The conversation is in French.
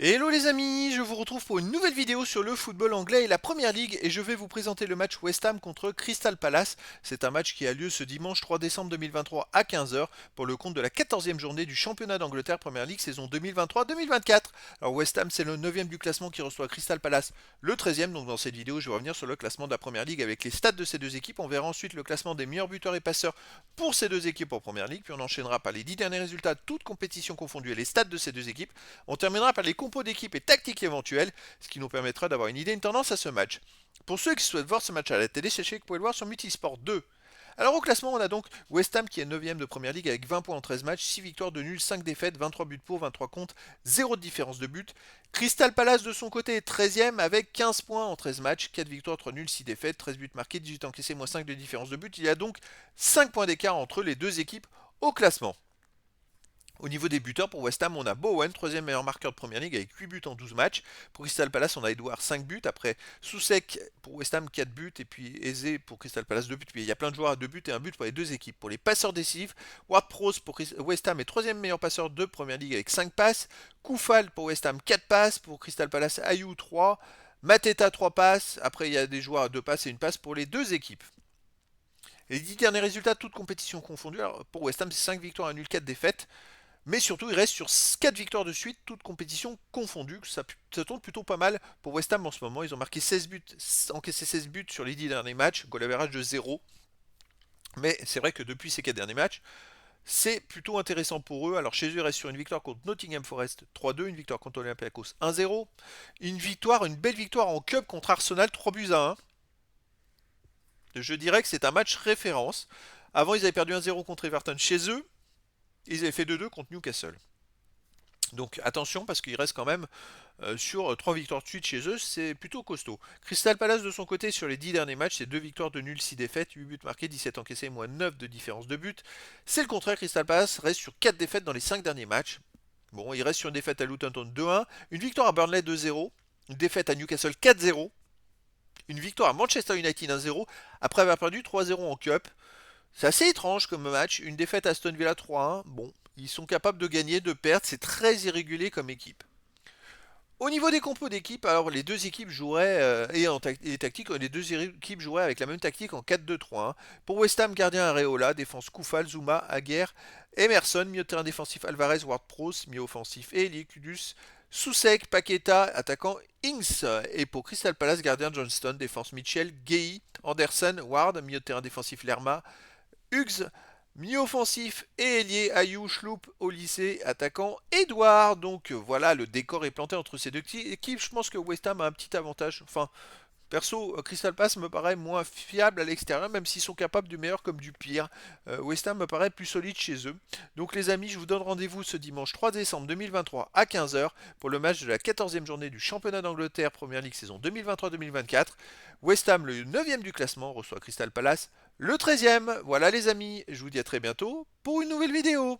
Hello les amis, je vous retrouve pour une nouvelle vidéo sur le football anglais et la Première Ligue et je vais vous présenter le match West Ham contre Crystal Palace. C'est un match qui a lieu ce dimanche 3 décembre 2023 à 15 heures pour le compte de la 14e journée du championnat d'Angleterre Première Ligue saison 2023-2024. Alors West Ham c'est le 9e du classement qui reçoit Crystal Palace le 13e, donc dans cette vidéo je vais revenir sur le classement de la Première Ligue avec les stats de ces deux équipes. On verra ensuite le classement des meilleurs buteurs et passeurs pour ces deux équipes en Première Ligue, puis on enchaînera par les 10 derniers résultats toutes compétitions confondues et les stats de ces deux équipes. On terminera par les compos d'équipe et tactiques éventuelles, ce qui nous permettra d'avoir une idée, une tendance à ce match. Pour ceux qui souhaitent voir ce match à la télé, sachez que vous pouvez le voir sur Multisport 2. Alors au classement, on a donc West Ham qui est 9ème de Première Ligue avec 20 points en 13 matchs, 6 victoires de nul, 5 défaites, 23 buts pour, 23 contre, 0 de différence de but. Crystal Palace de son côté est 13ème avec 15 points en 13 matchs, 4 victoires, 3 nuls, 6 défaites, 13 buts marqués, 18 encaissés, moins 5 de différence de but. Il y a donc 5 points d'écart entre les deux équipes au classement. Au niveau des buteurs, pour West Ham, on a Bowen, troisième meilleur marqueur de Première Ligue avec 8 buts en 12 matchs. Pour Crystal Palace, on a Edouard, 5 buts. Après, Soucek pour West Ham, 4 buts. Et puis Eze pour Crystal Palace, 2 buts. Puis il y a plein de joueurs à 2 buts et 1 but pour les deux équipes. Pour les passeurs décisifs, Ward-Prowse pour West Ham est troisième meilleur passeur de Première Ligue avec 5 passes. Koufal pour West Ham, 4 passes. Pour Crystal Palace, Ayou, 3. Mateta, 3 passes. Après, il y a des joueurs à 2 passes et une passe pour les deux équipes. Les 10 derniers résultats, toutes compétitions confondues. Alors, pour West Ham, c'est 5 victoires, 1 nul, 4 défaites. Mais surtout, il reste sur 4 victoires de suite, toutes compétitions confondues. Ça tourne plutôt pas mal pour West Ham en ce moment. Ils ont marqué 16 buts, encaissé 16 buts sur les 10 derniers matchs, goal average de 0. Mais c'est vrai que depuis ces 4 derniers matchs, c'est plutôt intéressant pour eux. Alors chez eux, ils restent sur une victoire contre Nottingham Forest 3-2, une victoire contre Olympiakos 1-0, une belle victoire en club contre Arsenal 3 buts à 1. Je dirais que c'est un match référence. Avant, ils avaient perdu 1-0 contre Everton chez eux. Ils avaient fait 2-2 contre Newcastle. Donc attention parce qu'il reste quand même sur 3 victoires de suite chez eux, c'est plutôt costaud. Crystal Palace de son côté sur les 10 derniers matchs, c'est 2 victoires de nul, 6 défaites, 8 buts marqués, 17 encaissés, moins 9 de différence de but. C'est le contraire, Crystal Palace reste sur 4 défaites dans les 5 derniers matchs. Bon, il reste sur une défaite à Luton Town 2-1, une victoire à Burnley 2-0, une défaite à Newcastle 4-0, une victoire à Manchester United 1-0, après avoir perdu 3-0 en Cup. C'est assez étrange comme match, une défaite à Aston Villa 3-1, bon, ils sont capables de gagner, de perdre, c'est très irrégulier comme équipe. Au niveau des compos d'équipe, alors les deux équipes joueraient, et tactiques, les deux équipes joueraient avec la même tactique en 4-2-3-1. Pour West Ham, gardien Areola, défense Koufal, Zuma, Aguerre, Emerson, milieu de terrain défensif Alvarez, Ward-Prowse, milieu offensif Eli Kudus, Soucek, Paqueta, attaquant Ings. Et pour Crystal Palace, gardien Johnston, défense Mitchell, Gay, Anderson, Ward, milieu de terrain défensif Lerma, Hughes, milieu offensif et ailier Ayou, Schloup au lycée, attaquant Edouard. Donc voilà, le décor est planté entre ces deux équipes. Je pense que West Ham a un petit avantage. Enfin, perso, Crystal Palace me paraît moins fiable à l'extérieur, même s'ils sont capables du meilleur comme du pire. West Ham me paraît plus solide chez eux. Donc les amis, je vous donne rendez-vous ce dimanche 3 décembre 2023 à 15 heures pour le match de la 14e journée du championnat d'Angleterre Première Ligue saison 2023-2024. West Ham, le 9e du classement, reçoit Crystal Palace, le 13e. Voilà les amis, je vous dis à très bientôt pour une nouvelle vidéo.